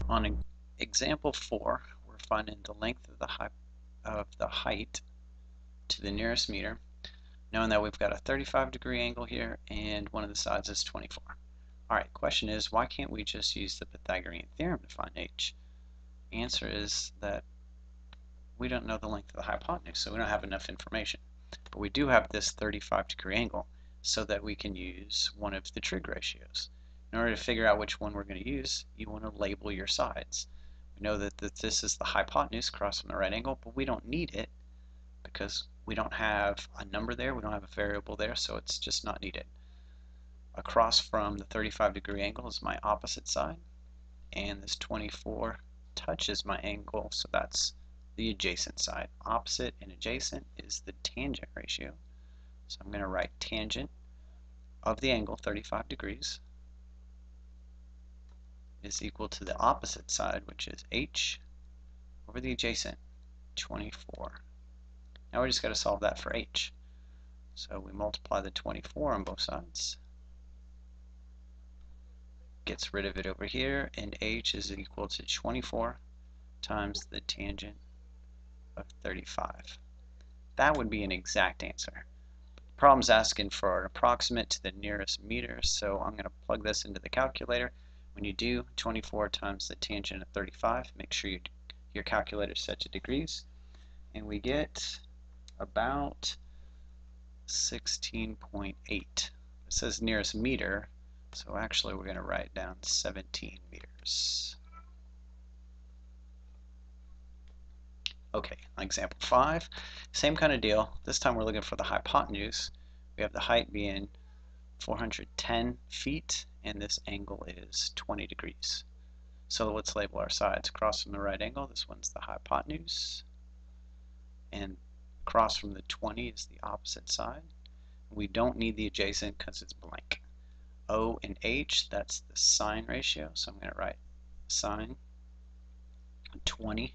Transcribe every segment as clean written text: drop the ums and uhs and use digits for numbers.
On example 4, we're finding the length of the height to the nearest meter, knowing that we've got a 35-degree angle here and one of the sides is 24. Alright, question is, why can't we just use the Pythagorean theorem to find h? Answer is that we don't know the length of the hypotenuse, so we don't have enough information. But we do have this 35-degree angle, so that we can use one of the trig ratios. In order to figure out which one we're going to use, you want to label your sides. We know that this is the hypotenuse across from the right angle, but we don't need it because we don't have a number there, we don't have a variable there, so it's just not needed. Across from the 35-degree angle is my opposite side, and this 24 touches my angle, so that's the adjacent side. Opposite and adjacent is the tangent ratio. So I'm going to write tangent of the angle 35 degrees is equal to the opposite side, which is h, over the adjacent, 24. Now we just got to solve that for h. So we multiply the 24 on both sides, gets rid of it over here, and h is equal to 24 times the tangent of 35. That would be an exact answer. The problem's asking for an approximate to the nearest meter, so I'm going to plug this into the calculator. When you do 24 times the tangent of 35, make sure your calculator is set to degrees, and we get about 16.8. It says nearest meter, so actually we're going to write down 17 meters. Okay, on example 5, same kind of deal. This time we're looking for the hypotenuse. We have the height being 410 feet, and this angle is 20 degrees. So let's label our sides. Across from the right angle, this one's the hypotenuse, and across from the 20 is the opposite side. We don't need the adjacent because it's blank. O and H, that's the sine ratio, so I'm going to write sine 20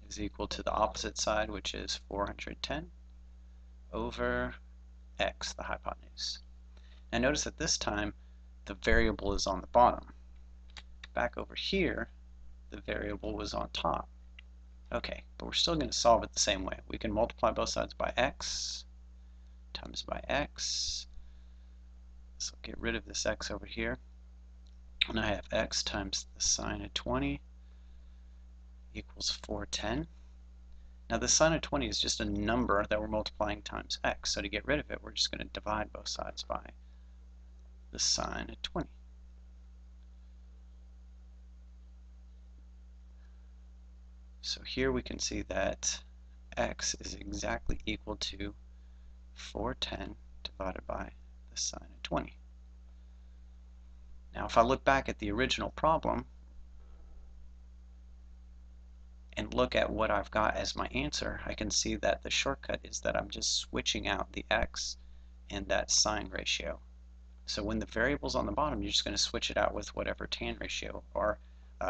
is equal to the opposite side, which is 410 over x, the hypotenuse. Now notice that this time the variable is on the bottom. Back over here, the variable was on top. Okay, but we're still going to solve it the same way. We can multiply both sides by x times by x. So get rid of this x over here. And I have x times the sine of 20 equals 410. Now the sine of 20 is just a number that we're multiplying times x. So to get rid of it, we're just going to divide both sides by the sine of 20. So here we can see that x is exactly equal to 410 divided by the sine of 20. Now if I look back at the original problem and look at what I've got as my answer, I can see that the shortcut is that I'm just switching out the x and that sine ratio. So when the variable's on the bottom, you're just going to switch it out with whatever tan ratio or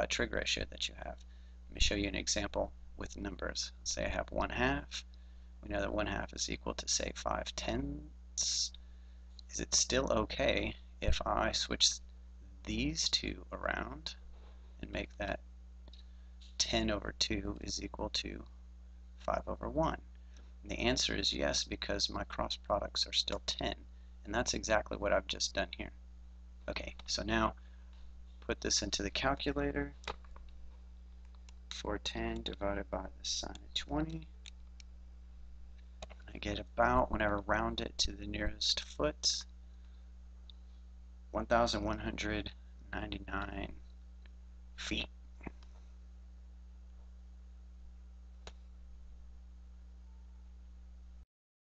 trig ratio that you have. Let me show you an example with numbers. Say I have 1/2. We know that 1/2 is equal to, say, 5/10. Is it still okay if I switch these two around and make that 10 over 2 is equal to 5 over 1? And the answer is yes, because my cross products are still 10. And that's exactly what I've just done here. Okay, so now put this into the calculator. 410 divided by the sine of 20. I get about, whenever I round it to the nearest foot, 1,199 feet.